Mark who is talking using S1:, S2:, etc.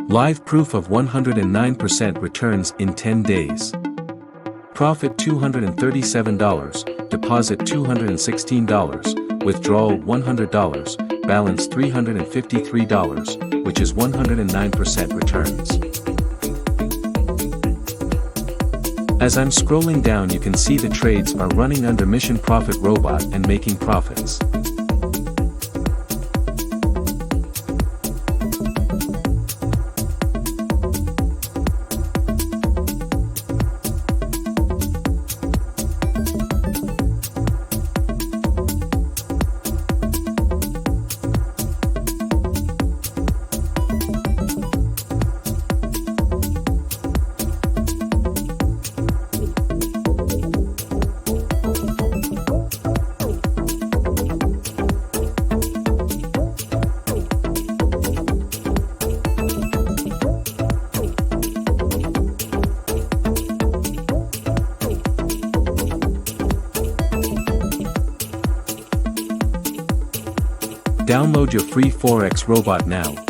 S1: Live proof of 109% returns in 10 days. Profit $237, deposit $216, withdrawal $100, balance $353, which is 109% returns. As I'm scrolling down, you can see the trades are running under Mission Profit Robot and making profits. Download your free forex robot now.